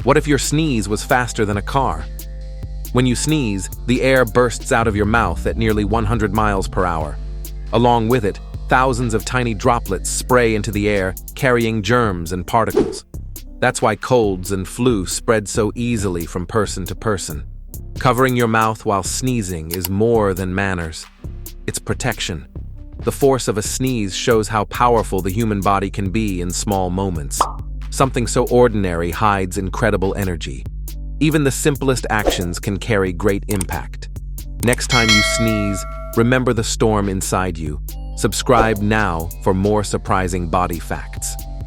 What if your sneeze was faster than a car? When you sneeze, the air bursts out of your mouth at nearly 100 miles per hour. Along with it, thousands of tiny droplets spray into the air, carrying germs and particles. That's why colds and flu spread so easily from person to person. Covering your mouth while sneezing is more than manners. It's protection. The force of a sneeze shows how powerful the human body can be in small moments. Something so ordinary hides incredible energy. Even the simplest actions can carry great impact. Next time you sneeze, remember the storm inside you. Subscribe now for more surprising body facts.